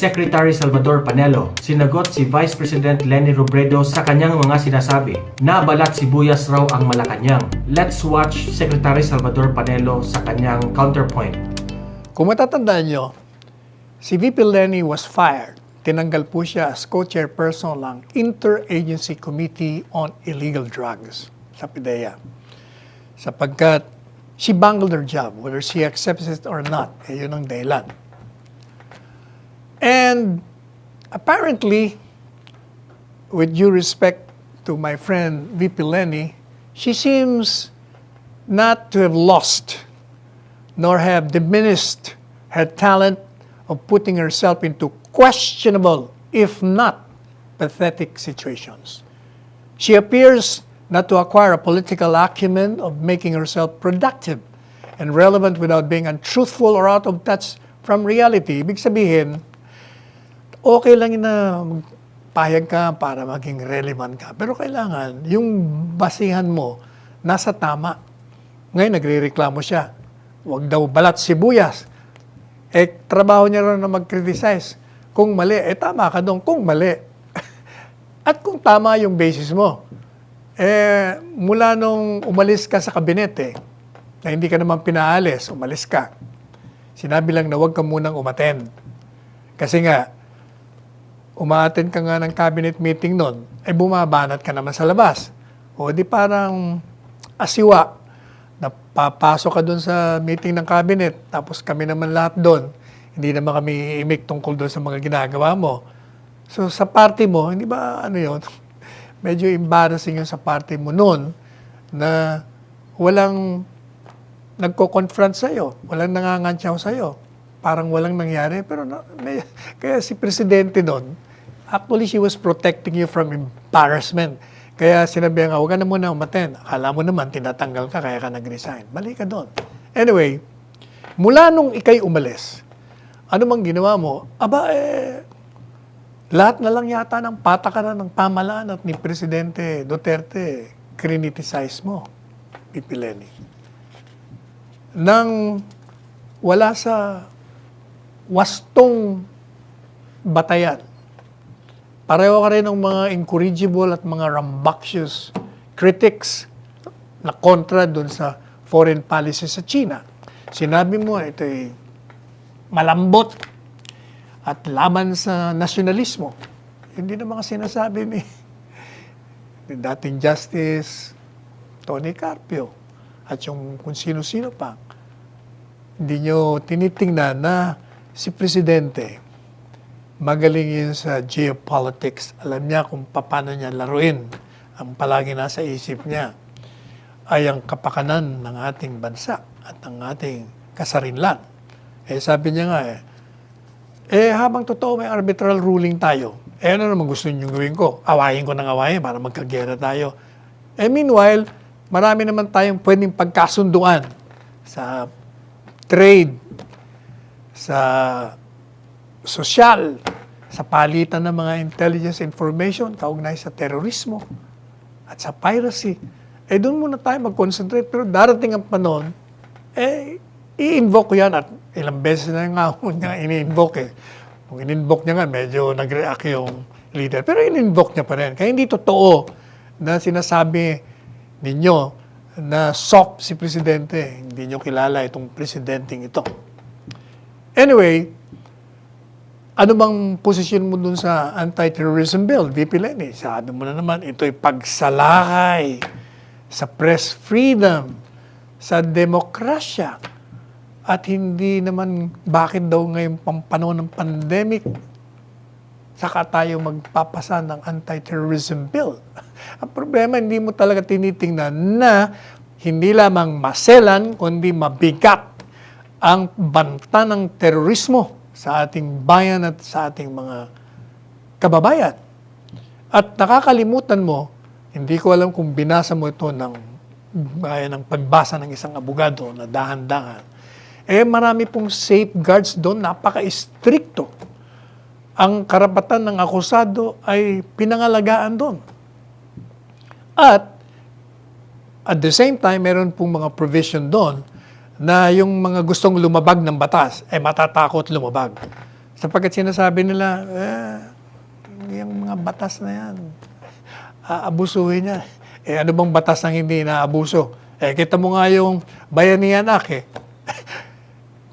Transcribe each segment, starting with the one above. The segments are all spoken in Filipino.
Secretary Salvador Panelo, sinagot si Vice President Leni Robredo sa kanyang mga sinasabi na balat sibuyas raw ang Malacanang. Let's watch Secretary Salvador Panelo sa kanyang counterpoint. Kung matatandaan nyo, si VP Leni was fired. Tinanggal po siya as co-chairperson ng Interagency Committee on Illegal Drugs sa PIDEA. Sapagkat she bungled her job, whether she accepts it or not. Yun ang dahilan. And apparently, with due respect to my friend VP Leni, she seems not to have lost nor have diminished her talent of putting herself into questionable, if not pathetic situations. She appears not to acquire a political acumen of making herself productive and relevant without being untruthful or out of touch from reality. Ibig sabihin, okay lang na payag ka para maging relevant ka. Pero kailangan, yung basihan mo, nasa tama. Ngayon, nagre-reklamo siya. Huwag daw balat sibuyas. Trabaho niya rin na mag-criticize. Kung mali, tama ka doon. Kung mali. At kung tama yung basis mo, mula nung umalis ka sa kabinete, na hindi ka naman pinaalis, umalis ka, sinabi lang na huwag ka munang umattend. Kasi nga, umaattend ka nga ng cabinet meeting nun, bumabanat ka naman sa labas. O di parang asiwa, napapasok ka dun sa meeting ng cabinet, tapos kami naman lahat dun, hindi naman kami imik tungkol dun sa mga ginagawa mo. So sa party mo, hindi ba ano yun? Medyo embarrassing yun sa party mo nun, na walang nagko-confront sa'yo, walang nangangantsaw sa'yo. Parang walang nangyari, pero kaya si Presidente doon, actually, she was protecting you from embarrassment. Kaya sinabi nga, huwag ka na muna umattend. Akala mo naman, tinatanggal ka, kaya ka nag-resign. Mali ka doon. Anyway, mula nung ikay umalis, ano mang ginawa mo, lahat na lang yata ng patakaran ng pamahalaan at ni Presidente Duterte, criticize mo, VP Leni. Nang wala sa wastong batayan, pareho ka rin ng mga incorrigible at mga rambunctious critics na kontra dun sa foreign policy sa China. Sinabi mo, ito ay malambot at laban sa nasyonalismo. Hindi na mga sinasabi ni dating Justice Tony Carpio at yung kung sino-sino pa. Hindi nyo tinitingnan na si Presidente magaling yun sa geopolitics. Alam niya kung paano niya laruin. Ang palagi nasa isip niya ay ang kapakanan ng ating bansa at ang ating kasarinlan. Sabi niya nga habang totoo may arbitral ruling tayo, ano naman gusto niyo gawin ko? Awayin ko ng awayin para magkagera tayo. Meanwhile, marami naman tayong pwedeng pagkasunduan sa trade, sa sosyal, sa palitan ng mga intelligence information, kaugnay sa terorismo at sa piracy. Doon muna tayo mag-concentrate. Pero darating ang panahon, i-invoke ko yan at ilang beses na nga niya ini-invoke. Kung in-invoke niya nga, medyo nag-react yung leader. Pero in-invoke niya pa rin. Kaya hindi totoo na sinasabi ninyo na soft si Presidente. Hindi nyo kilala itong presidenteng ito. Anyway, ano bang posisyon mo dun sa anti-terrorism bill, VP Leni? Sabi mo na naman, ito'y pagsalakay sa press freedom, sa demokrasya. At hindi naman, bakit daw ngayong panahon ng pandemic, saka tayo magpapasa ng anti-terrorism bill. Ang problema, hindi mo talaga tinitingnan na hindi lamang maselan, kundi mabigat ang banta ng terorismo sa ating bayan at sa ating mga kababayan. At nakakalimutan mo, hindi ko alam kung binasa mo ito ng pagbasa ng isang abogado na dahan-dahan, marami pong safeguards doon, napaka-stricto. Ang karapatan ng akusado ay pinangalagaan doon. At the same time, meron pong mga provision doon na yung mga gustong lumabag ng batas, matatakot lumabag. Sapagkat sinasabi nila, yung mga batas na yan, aabusuhin niya. Ano bang batas ang hindi naabuso? Kita mo nga yung Bayanihan Act,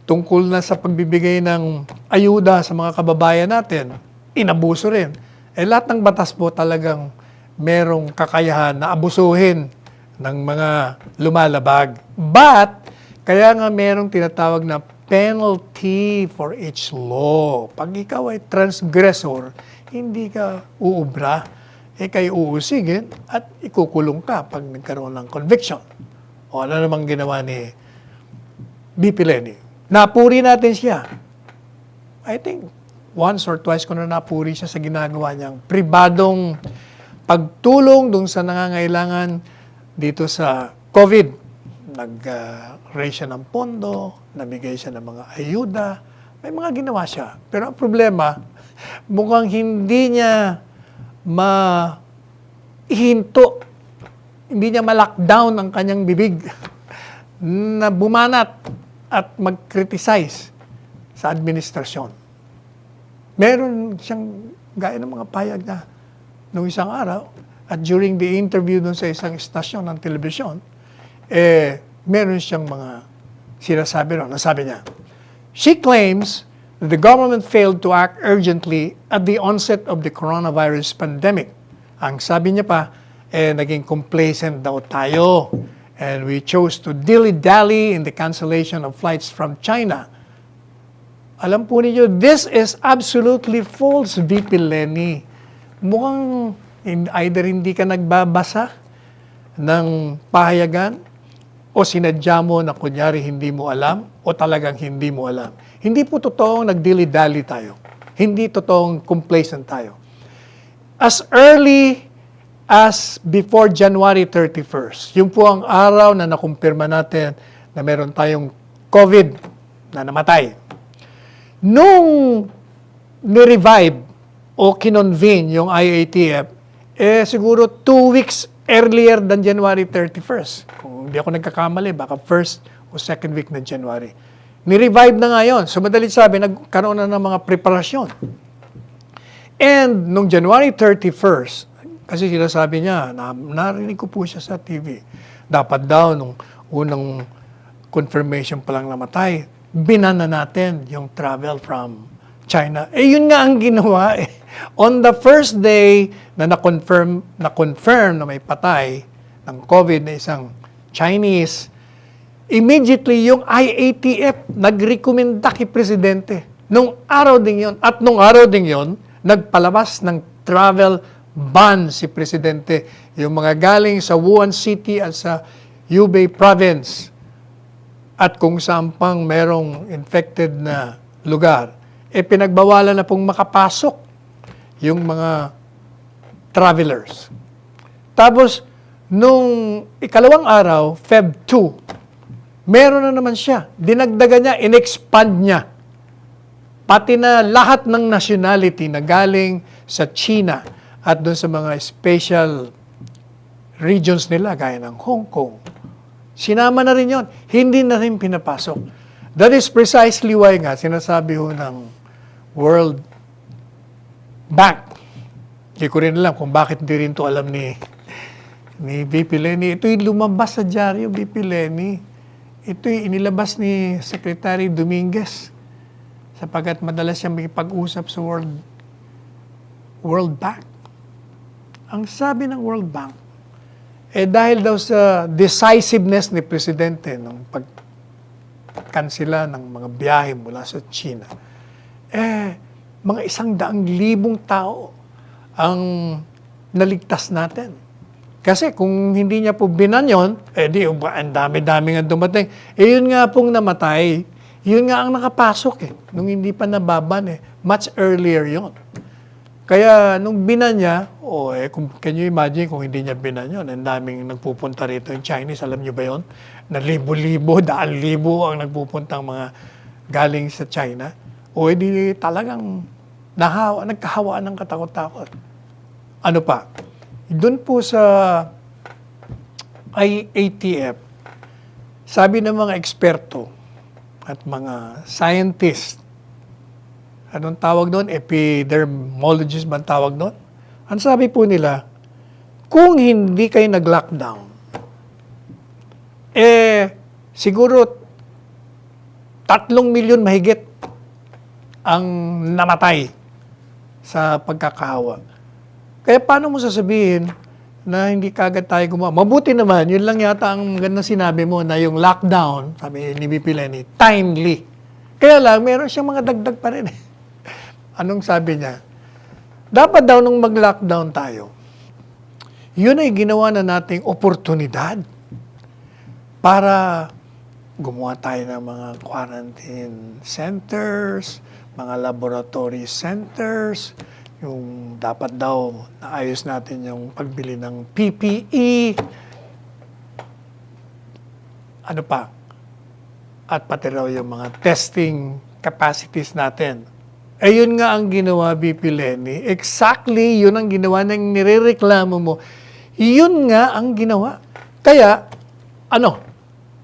tungkol na sa pagbibigay ng ayuda sa mga kababayan natin, inabuso rin. Lahat ng batas po talagang merong kakayahan na abusuhin ng mga lumalabag. But, kaya nga merong tinatawag na penalty for each law. Pag ikaw ay transgressor, hindi ka uubra, kayo uusigin at ikukulong ka pag nagkaroon ng conviction. O ano namang ginawa ni BP Leni. Napuri natin siya. I think once or twice ko na napuri siya sa ginagawa niyang pribadong pagtulong dun sa nangangailangan dito sa COVID. Nag-raise siya ng pondo, namigay siya ng mga ayuda, may mga ginawa siya. Pero ang problema, mukhang hindi niya mahinto, hindi niya ma-lockdown ang kanyang bibig na bumanat at mag-criticize sa administrasyon. Meron siyang gaya ng mga payag na nung isang araw at during the interview dun sa isang istasyon ng telebisyon, meron siyang mga sinasabi ron. Nasabi niya, she claims that the government failed to act urgently at the onset of the coronavirus pandemic. Ang sabi niya pa, naging complacent daw tayo. And we chose to dilly-dally in the cancellation of flights from China. Alam po ninyo, this is absolutely false, VP Leni. Mukhang either hindi ka nagbabasa ng pahayagan o sinadya mo na kunyari hindi mo alam o talagang hindi mo alam. Hindi po totoong nagdili-dali tayo. Hindi totoong complacent tayo. As early as before January 31st, yun po ang araw na nakumpirma natin na meron tayong COVID na namatay. Nung ni-revive o kinonvene yung IATF, siguro 2 weeks earlier than January 31st. Kung hindi ako nagkakamali, baka first o second week ng January. Ni-revive na nga yun. So madalit sabi, nagkaroon na ng mga preparasyon. And nung January 31st, kasi sinasabi niya, narinig ko po siya sa TV, dapat daw nung unang confirmation pa lang namatay, binana natin yung travel from China. Yun nga ang ginawa . On the first day na na-confirm na may patay ng COVID na isang Chinese, immediately yung IATF nagrekomenda kay Presidente. Nung araw ding yun, at nung araw ding yun, nagpalabas ng travel ban si Presidente. Yung mga galing sa Wuhan City at sa Hubei Province at kung saan pang merong infected na lugar, pinagbawalan na pong makapasok yung mga travelers. Tapos, nung ikalawang araw, Feb 2, meron na naman siya. Dinagdagan niya, in-expand niya. Pati na lahat ng nationality na galing sa China at doon sa mga special regions nila, gaya ng Hong Kong. Sinama na rin yon, hindi na rin pinapasok. That is precisely why nga, sinasabi ho ng World Bank. Hindi ko rin alam kung bakit hindi rin to alam ni VP Leni. Ito'y lumabas sa dyaryo, VP Leni. Ito'y inilabas ni Secretary Dominguez sapagkat madalas siyang makipag-usap sa World Bank. Ang sabi ng World Bank, dahil daw sa decisiveness ni Presidente ng pagkansela ng mga biyahe mula sa China, mga 100,000 tao ang naligtas natin. Kasi kung hindi niya po binanyon, ang dami-dami nga dumating. Yun nga pong namatay, yun nga ang nakapasok nung hindi pa nababan Much earlier yon. Kaya nung binanya, can you imagine kung hindi niya binanyon? Ang daming nagpupunta rito yung Chinese, alam niyo ba yon? Na libo-libo, daan-libo ang nagpupuntang mga galing sa China. Di talagang nagkahawaan ng katakot-takot. Ano pa? Doon po sa IATF, sabi ng mga eksperto at mga scientist, anong tawag doon? Epidemiologist ba ang tawag doon? Ang sabi po nila, kung hindi kayo nag-lockdown, siguro 3 milyon mahigit ang namatay sa pagkakahawa. Kaya paano mo sasabihin na hindi kagad tayo gumawa? Mabuti naman, yun lang yata ang magandang sinabi mo na yung lockdown, sabi ni VP Lenny, timely. Kaya lang, meron siyang mga dagdag pa rin. Anong sabi niya? Dapat daw nung mag-lockdown tayo, yun ay ginawa na nating oportunidad para gumawa tayo ng mga quarantine centers, mga laboratory centers, yung dapat daw naayos natin yung pagbili ng PPE, ano pa, at pati raw yung mga testing capacities natin. Yun nga ang ginawa, VP Lenny. Exactly, yun ang ginawa ng nirereklamo mo. Yun nga ang ginawa. Kaya,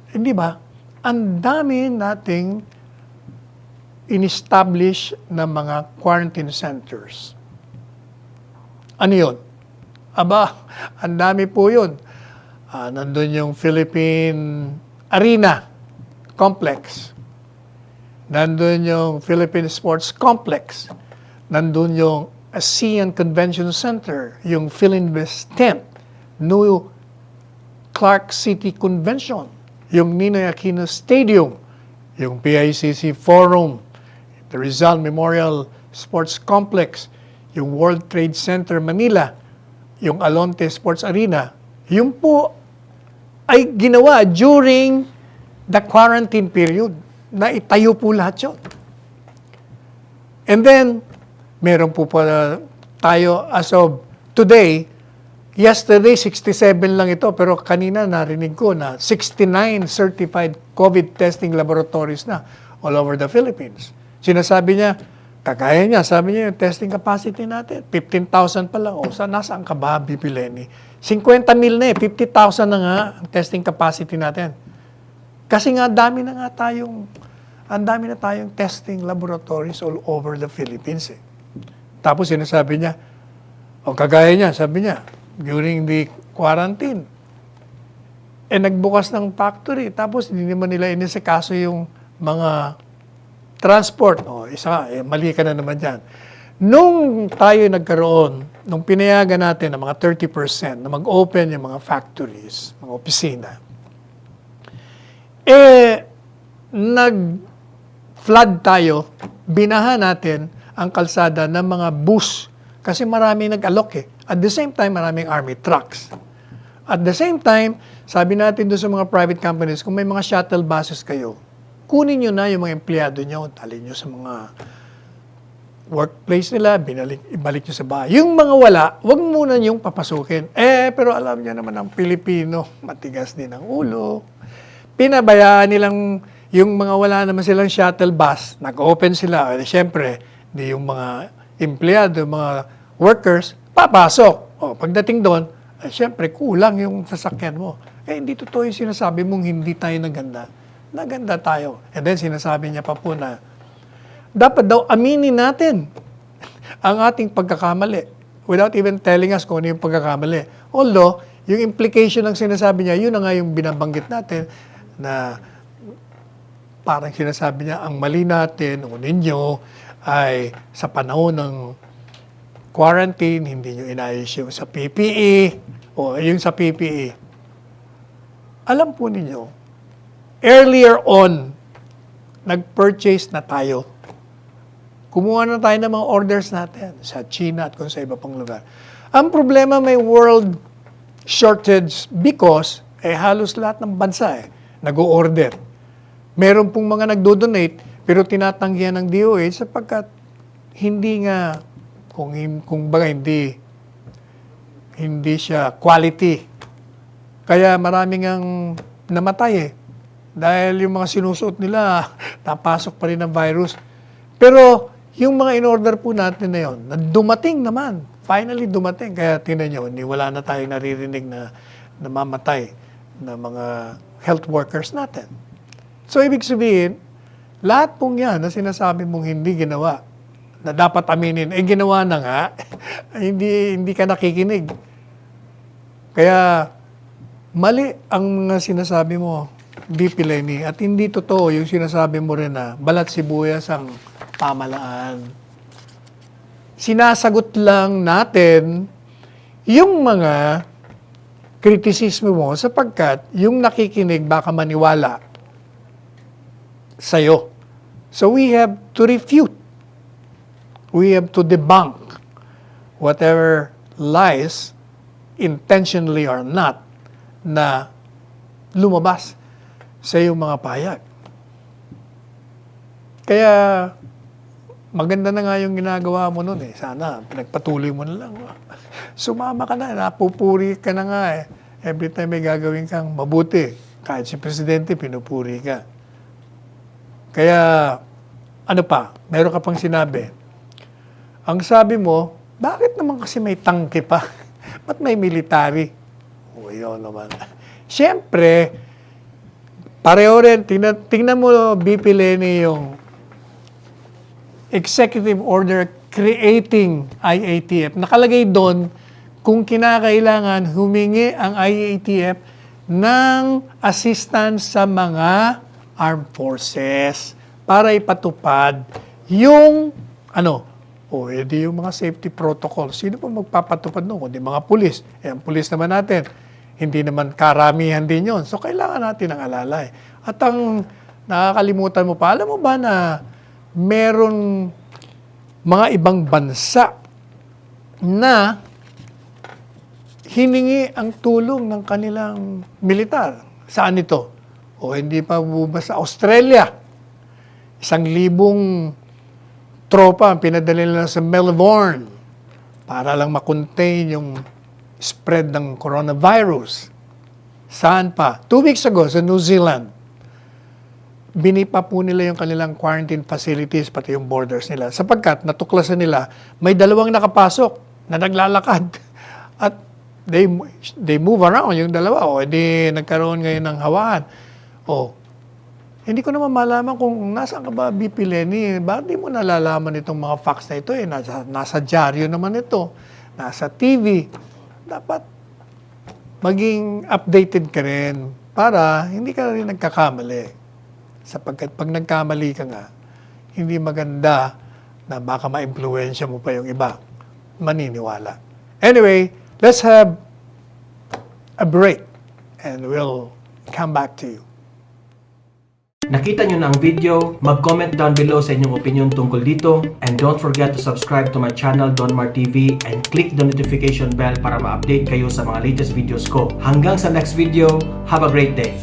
hindi ba? Ang dami nating in-establish na mga quarantine centers. Ano yun? Aba, ang dami po yun. Nandun yung Philippine Arena Complex. Nandun yung Philippine Sports Complex. Nandun yung ASEAN Convention Center, yung Philinvest Tent, New Clark City Convention, yung Ninoy Aquino Stadium, yung PICC Forum, the Rizal Memorial Sports Complex, yung World Trade Center Manila, yung Alonte Sports Arena. Yung po ay ginawa during the quarantine period na itayo po lahat yun. And then, meron po pala tayo as of today, yesterday 67 lang ito, pero kanina narinig ko na 69 certified COVID testing laboratories na all over the Philippines. Sinasabi niya, kagaya niya, sabi niya yung testing capacity natin, 15,000 pa lang. O, nasaan ka ba, VP Lenny? 50 mil na 50,000 na nga ang testing capacity natin. Kasi nga, ang dami na tayong testing laboratories all over the Philippines. Tapos sinasabi niya, kagaya niya, sabi niya, during the quarantine, nagbukas ng factory, tapos hindi naman nila inisikaso yung mga transport. Mali ka na naman dyan. Nung tayo nagkaroon, nung pinayagan natin ng mga 30% na mag-open yung mga factories, mga opisina, nag-flood tayo, binaha natin ang kalsada ng mga bus kasi marami nag-alok . At the same time, maraming army trucks. At the same time, sabi natin doon sa mga private companies, kung may mga shuttle buses kayo, kunin nyo na yung mga empleyado nyo, talin nyo sa mga workplace nila, ibalik nyo sa bahay. Yung mga wala, wag muna nyong papasukin. Pero alam nyo naman ang Pilipino, matigas din ang ulo. Pinabayaan nilang yung mga wala naman silang shuttle bus, nag-open sila. Siyempre, di yung mga empleyado, mga workers, papasok. Pagdating doon, siyempre, kulang yung sasakyan mo. Hindi totoo yung sinasabi mong hindi tayo naganda. Naganda tayo. And then, sinasabi niya pa po na, dapat daw aminin natin ang ating pagkakamali without even telling us kung ano yung pagkakamali. Although, yung implication ng sinasabi niya, yun na nga yung binabanggit natin na parang sinasabi niya, ang mali natin o ninyo ay sa panahon ng quarantine, hindi nyo inayos yung sa PPE o yung sa PPE. Alam po ninyo, earlier on, nag-purchase na tayo. Kumuha na tayo ng mga orders natin sa China at kung sa iba pang lugar. Ang problema, may world shortage because halos lahat ng bansa nag-o-order. Meron pong mga nagdo-donate pero tinatanggihan ng DOH sapagkat hindi nga kung baga hindi siya quality. Kaya maraming ang namatay dahil yung mga sinusuot nila napasok pa rin ng virus. Pero yung mga in-order po natin na yun, na dumating naman, finally dumating. Kaya tingnan nyo, wala na tayong naririnig na namamatay na mga health workers natin. So, ibig sabihin, lahat pong yan na sinasabi mong hindi ginawa, na dapat aminin, ginawa na nga, hindi ka nakikinig. Kaya, mali ang mga sinasabi mo, VP Lenny, at hindi totoo yung sinasabi mo rin na balat sibuyas ang pamalaan. Sinasagot lang natin yung mga kritisismo mo sapagkat yung nakikinig baka maniwala sa'yo. So we have to refute. We have to debunk whatever lies, intentionally or not, na lumabas sa iyong mga pahayag. Kaya, maganda na nga yung ginagawa mo nun eh. Sana, pinagpatuloy mo na lang. Sumama ka na, napupuri ka na nga eh. Every time may gagawin kang mabuti, kahit si Presidente, pinupuri ka. Kaya, ano pa, meron ka pang sinabi. Ang sabi mo, bakit naman kasi may tangke pa? Ba't may military? O, yun naman. Siyempre, pareho rin, tingnan mo, BP Lenny, yung executive order creating IATF. Nakalagay doon, kung kinakailangan, humingi ang IATF ng assistance sa mga armed forces para ipatupad yung, edi yung mga safety protocol. Sino pa magpapatupad noon? Kundi mga pulis. Ang pulis naman natin, hindi naman karamihan din yon. So, kailangan natin ng alalay. At ang nakakalimutan mo pa, alam mo ba na meron mga ibang bansa na hiningi ang tulong ng kanilang militar. Saan ito? O hindi pa ba sa Australia? 1,000 tropa ang pinadala nila sa Melbourne para lang makontain yung spread ng coronavirus. Saan pa? 2 weeks ago sa New Zealand, binipa po nila yung kanilang quarantine facilities, pati yung borders nila, sapagkat natuklasan nila may 2 nakapasok na naglalakad at they move around yung 2 edi nagkaroon ngayon ng hawaan. Hindi ko naman malaman kung nasaan ka ba, BP Lenny. Bakit di mo nalalaman itong mga facts na ito? Nasa dyaryo naman ito. Nasa TV. Dapat maging updated ka rin para hindi ka rin nagkakamali. Sapagkat pag nagkamali ka nga, hindi maganda na baka ma-impluensya mo pa yung iba. Maniniwala. Anyway, let's have a break and we'll come back to you. Nakita nyo na ang video, mag-comment down below sa inyong opinion tungkol dito, and don't forget to subscribe to my channel Donmar TV and click the notification bell para ma-update kayo sa mga latest videos ko. Hanggang sa next video, have a great day!